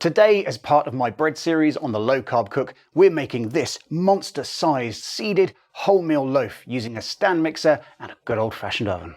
Today, as part of my bread series on the low carb cook, we're making this monster-sized seeded wholemeal loaf using a stand mixer and a good old-fashioned oven.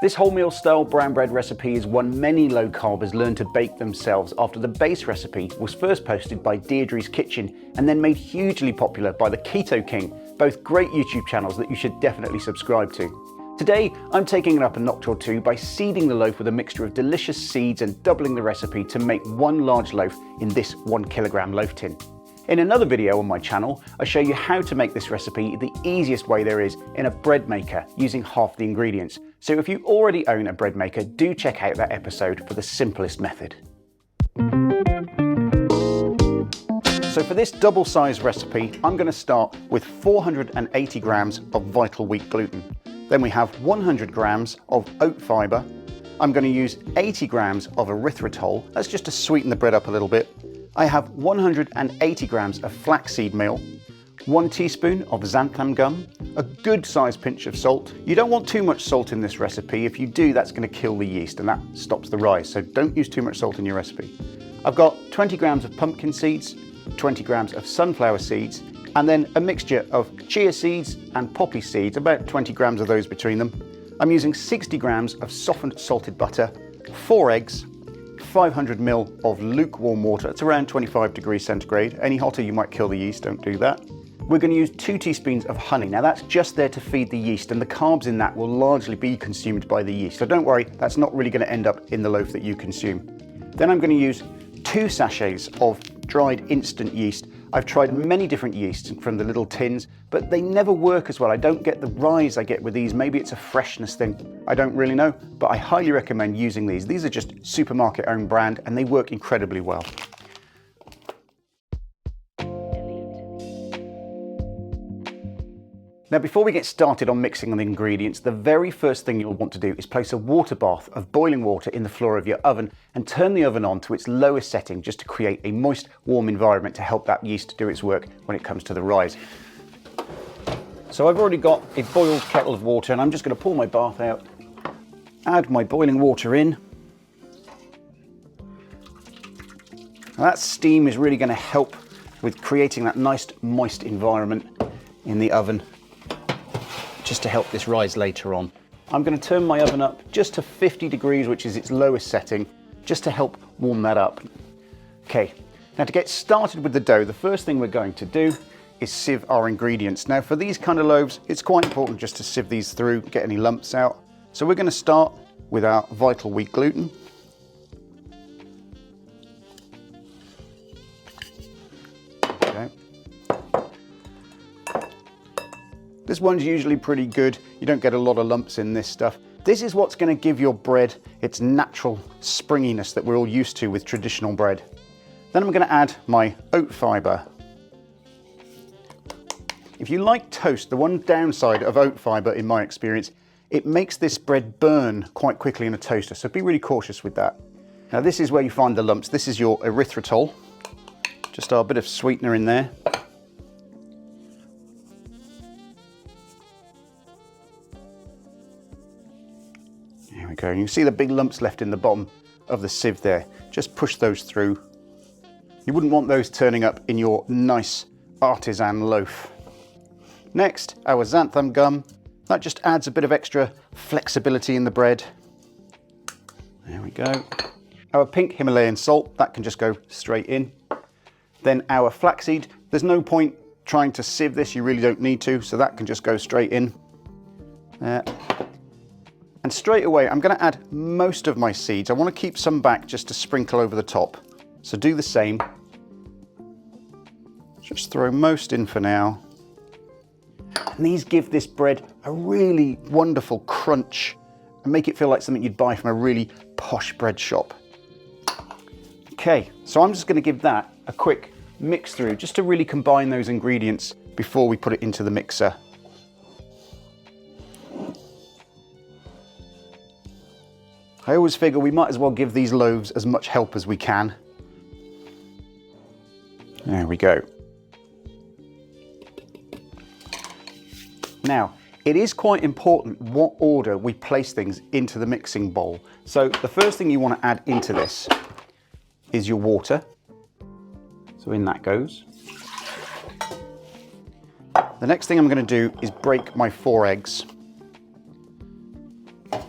This wholemeal style brown bread recipe is one many low carbers learned to bake themselves after the base recipe was first posted by Deirdre's Kitchen and then made hugely popular by the Keto King, both great YouTube channels that you should definitely subscribe to. Today, I'm taking it up a notch or two by seeding the loaf with a mixture of delicious seeds and doubling the recipe to make one large loaf in this 1 kilogram loaf tin. In another video on my channel, I show you how to make this recipe the easiest way there is in a bread maker using half the ingredients. So if you already own a bread maker, do check out that episode for the simplest method. So for this double-sized recipe, I'm going to start with 480 grams of vital wheat gluten. Then we have 100 grams of oat fibre. I'm going to use 80 grams of erythritol. That's just to sweeten the bread up a little bit. I have 180 grams of flaxseed meal, 1 teaspoon of xanthan gum, a good sized pinch of salt. You don't want too much salt in this recipe. If you do, that's going to kill the yeast and that stops the rise. So don't use too much salt in your recipe. I've got 20 grams of pumpkin seeds, 20 grams of sunflower seeds, and then a mixture of chia seeds and poppy seeds, about 20 grams of those between them. I'm using 60 grams of softened salted butter, 4 eggs, 500 ml of lukewarm water. It's around 25 degrees centigrade. Any hotter you might kill the yeast, don't do that. We're going to use 2 teaspoons of honey. Now that's just there to feed the yeast and the carbs in that will largely be consumed by the yeast. So don't worry, that's not really going to end up in the loaf that you consume. Then I'm going to use 2 sachets of dried instant yeast. I've tried many different yeasts from the little tins, but they never work as well. I don't get the rise I get with these. Maybe it's a freshness thing. I don't really know, but I highly recommend using these. These are just supermarket owned brand and they work incredibly well. Now before we get started on mixing the ingredients, the very first thing you'll want to do is place a water bath of boiling water in the floor of your oven and turn the oven on to its lowest setting just to create a moist, warm environment to help that yeast do its work when it comes to the rise. So I've already got a boiled kettle of water and I'm just going to pour my bath out, add my boiling water in. Now that steam is really going to help with creating that nice, moist environment in the oven, just to help this rise later on. I'm going to turn my oven up just to 50 degrees, which is its lowest setting, just to help warm that up. Okay, now to get started with the dough, the first thing we're going to do is sieve our ingredients. Now for these kind of loaves, it's quite important just to sieve these through, get any lumps out. So we're going to start with our vital wheat gluten. Okay. This one's usually pretty good. You don't get a lot of lumps in this stuff. This is what's going to give your bread its natural springiness that we're all used to with traditional bread. Then I'm going to add my oat fibre. If you like toast, the one downside of oat fibre in my experience, it makes this bread burn quite quickly in a toaster, so be really cautious with that. Now this is where you find the lumps. This is your erythritol. Just our bit of sweetener in there. There we go. You can see the big lumps left in the bottom of the sieve there. Just push those through. You wouldn't want those turning up in your nice artisan loaf. Next, our xanthan gum. That just adds a bit of extra flexibility in the bread. There we go. Our pink Himalayan salt, that can just go straight in. Then our flaxseed. There's no point trying to sieve this, you really don't need to, so that can just go straight in. And straight away, I'm going to add most of my seeds. I want to keep some back just to sprinkle over the top. So do the same. Just throw most in for now. And these give this bread a really wonderful crunch and make it feel like something you'd buy from a really posh bread shop. Okay, so I'm just going to give that a quick mix through just to really combine those ingredients before we put it into the mixer. I always figure we might as well give these loaves as much help as we can. There we go. Now, it is quite important what order we place things into the mixing bowl. So the first thing you want to add into this is your water. So in that goes. The next thing I'm going to do is break my 4 eggs. I'm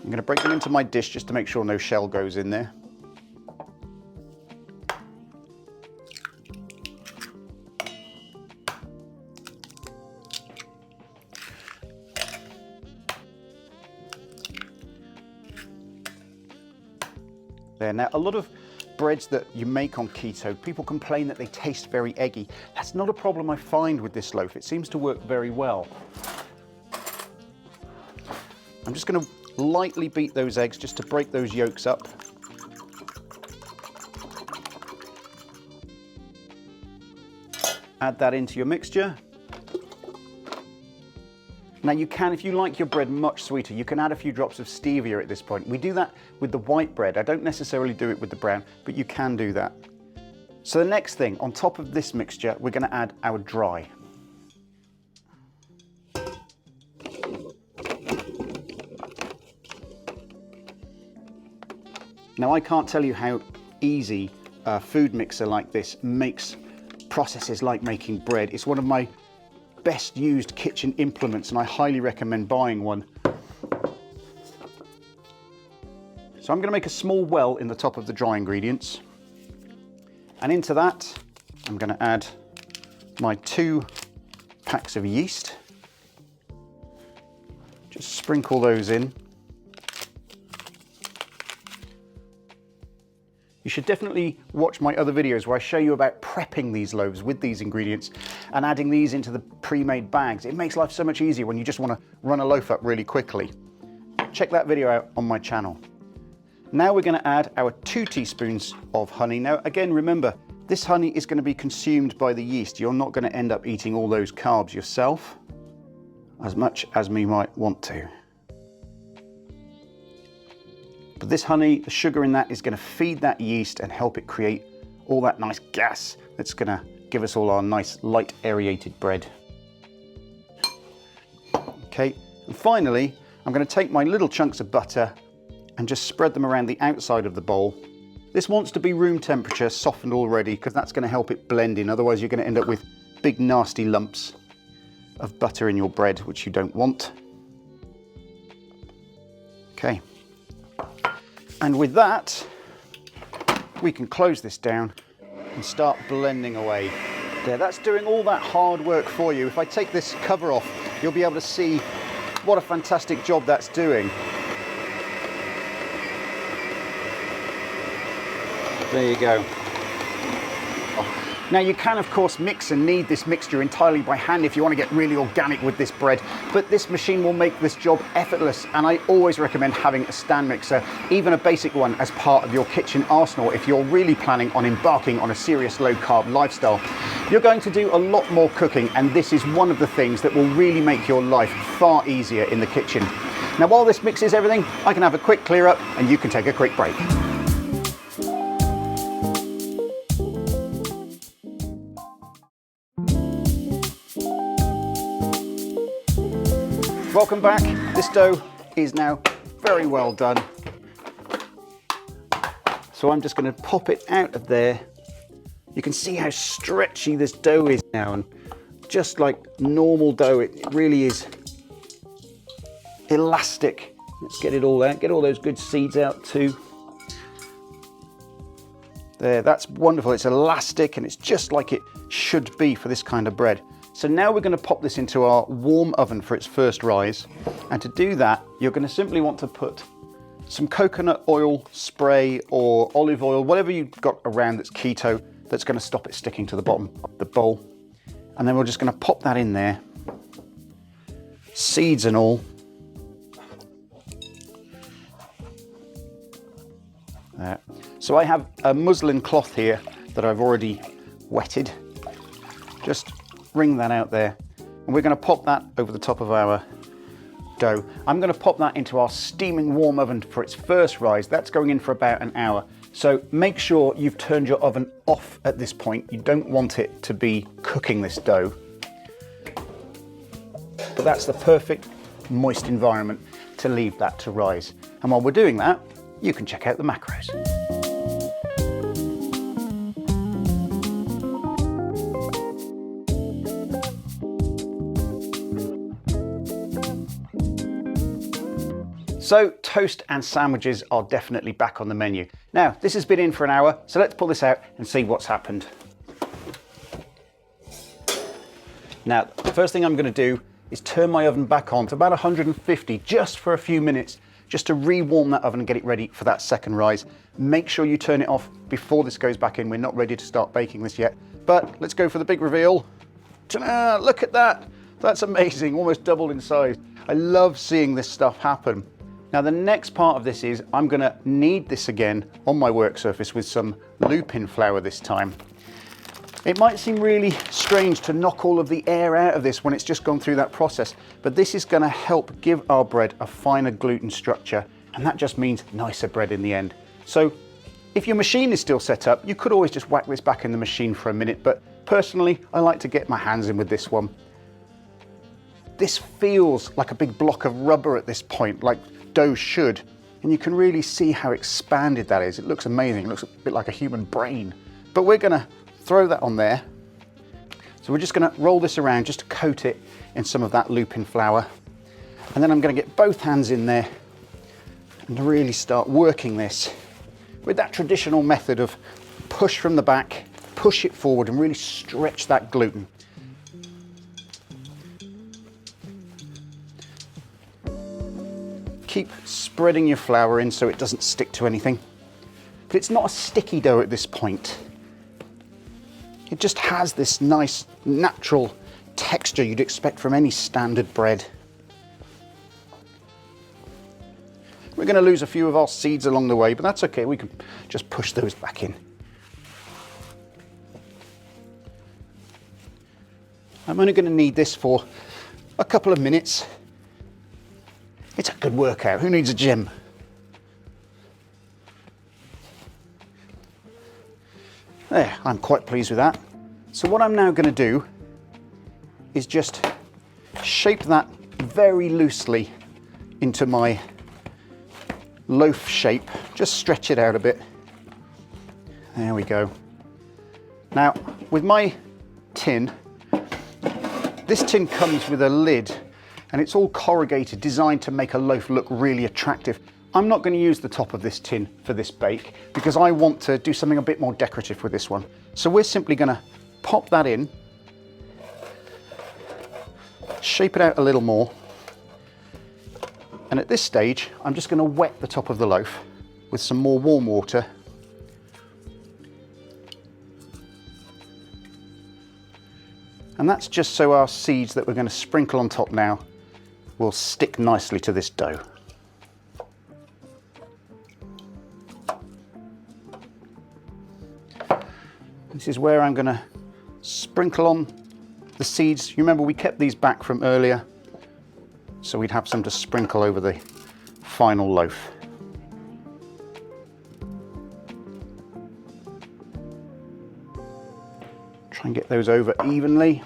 going to break them into my dish just to make sure no shell goes in there. There. Now, a lot of breads that you make on keto, people complain that they taste very eggy. That's not a problem I find with this loaf. It seems to work very well. I'm just going to lightly beat those eggs just to break those yolks up. Add that into your mixture. Now you can, if you like your bread much sweeter, you can add a few drops of stevia at this point. We do that with the white bread. I don't necessarily do it with the brown, but you can do that. So the next thing, on top of this mixture, we're going to add our dry. Now I can't tell you how easy a food mixer like this makes processes like making bread. It's one of my best used kitchen implements, and I highly recommend buying one. So I'm going to make a small well in the top of the dry ingredients, and into that I'm going to add my 2 packs of yeast. Just sprinkle those in. You should definitely watch my other videos where I show you about prepping these loaves with these ingredients and adding these into the pre-made bags. It makes life so much easier when you just want to run a loaf up really quickly. Check that video out on my channel. Now we're going to add our 2 teaspoons of honey. Now again, remember, this honey is going to be consumed by the yeast. You're not going to end up eating all those carbs yourself, as much as we might want to. But this honey, the sugar in that is going to feed that yeast and help it create all that nice gas that's going to give us all our nice light aerated bread. Okay, and finally, I'm going to take my little chunks of butter and just spread them around the outside of the bowl. This wants to be room temperature, softened already, because that's going to help it blend in. Otherwise, you're going to end up with big nasty lumps of butter in your bread, which you don't want. Okay. And with that, we can close this down and start blending away. There, that's doing all that hard work for you. If I take this cover off, you'll be able to see what a fantastic job that's doing. There you go. Now you can of course mix and knead this mixture entirely by hand if you want to get really organic with this bread, but this machine will make this job effortless, and I always recommend having a stand mixer, even a basic one, as part of your kitchen arsenal if you're really planning on embarking on a serious low carb lifestyle. You're going to do a lot more cooking, and this is one of the things that will really make your life far easier in the kitchen. Now while this mixes everything, I can have a quick clear up and you can take a quick break. Welcome back. This dough is now very well done. So I'm just going to pop it out of there. You can see how stretchy this dough is now, and just like normal dough, it really is elastic. Let's get it all out, get all those good seeds out too. There, that's wonderful. It's elastic and it's just like it should be for this kind of bread. So now we're going to pop this into our warm oven for its first rise. And to do that, you're going to simply want to put some coconut oil spray or olive oil, whatever you've got around that's keto, that's going to stop it sticking to the bottom of the bowl. And then we're just going to pop that in there, seeds and all. There. So I have a muslin cloth here that I've already wetted. Just wring that out there, and we're going to pop that over the top of our dough. I'm going to pop that into our steaming warm oven for its first rise. That's going in for about an hour. So make sure you've turned your oven off at this point. You don't want it to be cooking this dough. but that's the perfect moist environment to leave that to rise. And while we're doing that, you can check out the macros. So toast and sandwiches are definitely back on the menu. Now, this has been in for an hour, so let's pull this out and see what's happened. Now, the first thing I'm going to do is turn my oven back on to about 150 just for a few minutes, just to re-warm that oven and get it ready for that second rise. Make sure you turn it off before this goes back in. We're not ready to start baking this yet, but let's go for the big reveal. Ta-da! Look at that. That's amazing, almost doubled in size. I love seeing this stuff happen. Now the next part of this is I'm going to knead this again on my work surface with some lupin flour this time. It might seem really strange to knock all of the air out of this when it's just gone through that process, but this is going to help give our bread a finer gluten structure, and that just means nicer bread in the end. So if your machine is still set up, you could always just whack this back in the machine for a minute, but personally I like to get my hands in with this one. This feels like a big block of rubber at this point, like dough should, and you can really see how expanded that is. It looks amazing. It looks a bit like a human brain. But we're going to throw that on there. So we're just going to roll this around just to coat it in some of that lupin flour, and then I'm going to get both hands in there and really start working this with that traditional method of push from the back, push it forward, and really stretch that gluten. Keep spreading your flour in so it doesn't stick to anything. But it's not a sticky dough at this point. It just has this nice natural texture you'd expect from any standard bread. We're going to lose a few of our seeds along the way, but that's okay. We can just push those back in. I'm only going to knead this for a couple of minutes. It's a good workout. Who needs a gym? There, I'm quite pleased with that. So what I'm now going to do is just shape that very loosely into my loaf shape. Just stretch it out a bit. There we go. Now, with my tin, this tin comes with a lid, and it's all corrugated, designed to make a loaf look really attractive. I'm not going to use the top of this tin for this bake because I want to do something a bit more decorative with this one. So we're simply going to pop that in, shape it out a little more, and at this stage I'm just going to wet the top of the loaf with some more warm water. And that's just so our seeds that we're going to sprinkle on top now will stick nicely to this dough. This is where I'm going to sprinkle on the seeds. You remember we kept these back from earlier, so we'd have some to sprinkle over the final loaf. Try and get those over evenly.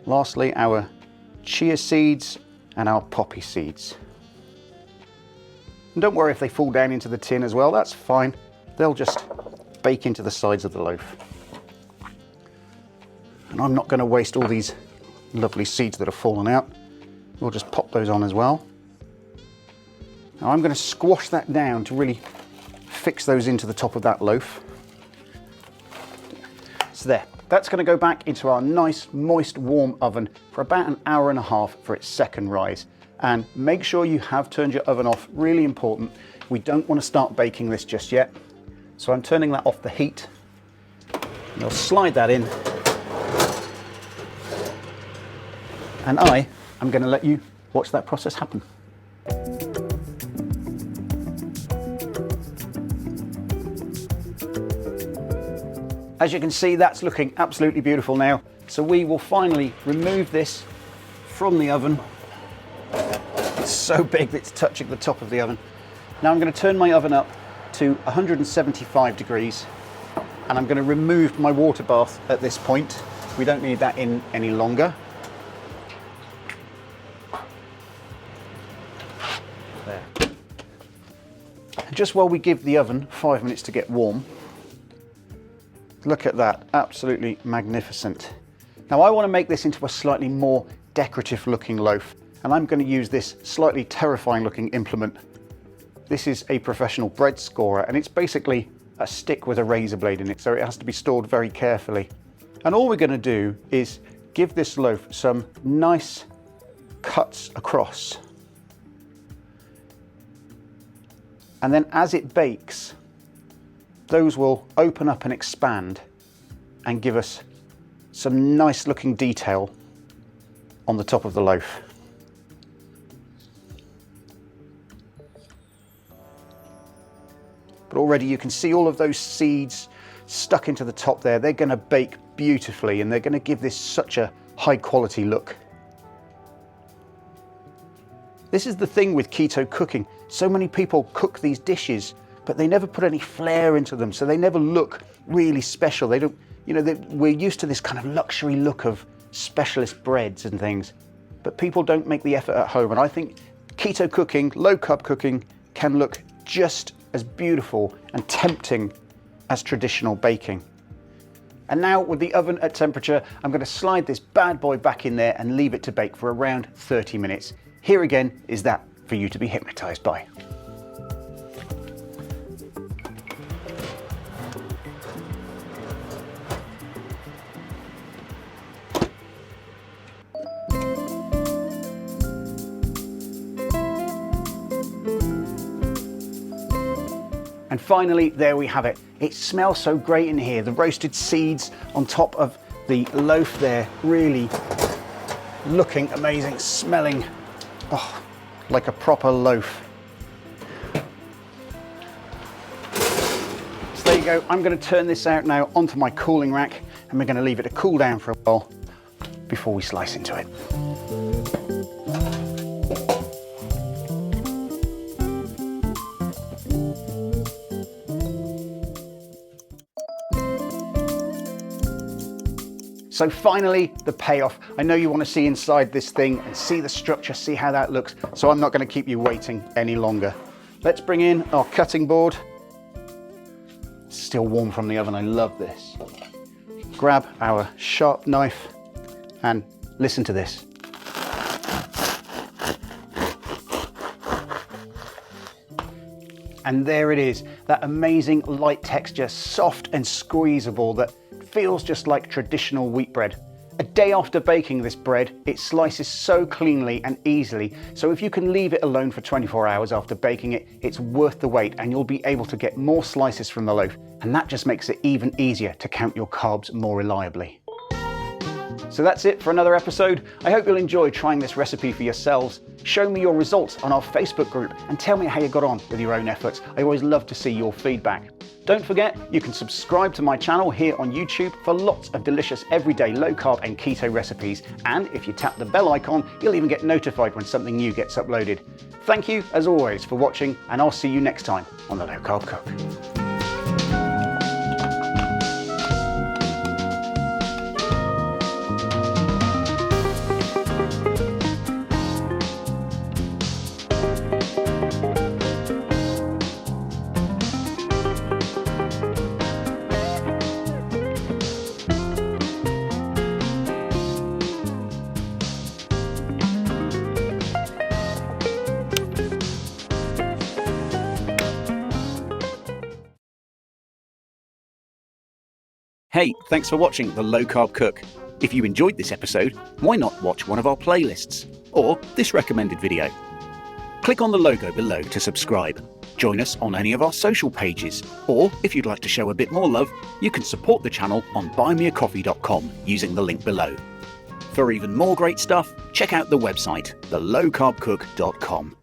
Lastly, our chia seeds and our poppy seeds. And don't worry if they fall down into the tin as well, that's fine. They'll just bake into the sides of the loaf. And I'm not going to waste all these lovely seeds that have fallen out. We'll just pop those on as well. Now I'm going to squash that down to really fix those into the top of that loaf. So there, that's going to go back into our nice, moist, warm oven for about an hour and a half for its second rise. And make sure you have turned your oven off, really important. We don't want to start baking this just yet. So I'm turning that off the heat. And I'll slide that in. And I'm going to let you watch that process happen. As you can see, that's looking absolutely beautiful now. So we will finally remove this from the oven. It's so big that it's touching the top of the oven. Now I'm going to turn my oven up to 175 degrees, and I'm going to remove my water bath at this point. We don't need that in any longer. There. And just while we give the oven 5 minutes to get warm, look at that, absolutely magnificent. Now I want to make this into a slightly more decorative looking loaf, and I'm going to use this slightly terrifying looking implement. This is a professional bread scorer, and it's basically a stick with a razor blade in it, so it has to be stored very carefully. And all we're going to do is give this loaf some nice cuts across. And then as it bakes, those will open up and expand and give us some nice looking detail on the top of the loaf. But already you can see all of those seeds stuck into the top there. They're going to bake beautifully, and they're going to give this such a high quality look. This is the thing with keto cooking. So many people cook these dishes, but they never put any flair into them, so they never look really special. They don't, you know, we're used to this kind of luxury look of specialist breads and things, but people don't make the effort at home. And I think keto cooking, low carb cooking, can look just as beautiful and tempting as traditional baking. And now with the oven at temperature, I'm going to slide this bad boy back in there and leave it to bake for around 30 minutes. Here again is that for you to be hypnotized by. And finally, there we have it. It smells so great in here. The roasted seeds on top of the loaf there, really looking amazing, smelling like a proper loaf. So there you go. I'm going to turn this out now onto my cooling rack, and we're going to leave it to cool down for a while before we slice into it. So finally, the payoff. I know you want to see inside this thing and see the structure, see how that looks, so I'm not going to keep you waiting any longer. Let's bring in our cutting board. It's still warm from the oven, I love this. Grab our sharp knife and listen to this. And there it is, that amazing light texture, soft and squeezable, that feels just like traditional wheat bread. A day after baking this bread, it slices so cleanly and easily, so if you can leave it alone for 24 hours after baking it, it's worth the wait, and you'll be able to get more slices from the loaf, and that just makes it even easier to count your carbs more reliably. So that's it for another episode. I hope you'll enjoy trying this recipe for yourselves. Show me your results on our Facebook group and tell me how you got on with your own efforts. I always love to see your feedback. Don't forget, you can subscribe to my channel here on YouTube for lots of delicious everyday low carb and keto recipes. And if you tap the bell icon, you'll even get notified when something new gets uploaded. Thank you, as always, for watching, and I'll see you next time on The Low Carb Cook. Hey, thanks for watching The Low Carb Cook. If you enjoyed this episode, why not watch one of our playlists or this recommended video? Click on the logo below to subscribe. Join us on any of our social pages, or if you'd like to show a bit more love, you can support the channel on buymeacoffee.com using the link below. For even more great stuff, check out the website, thelowcarbcook.com.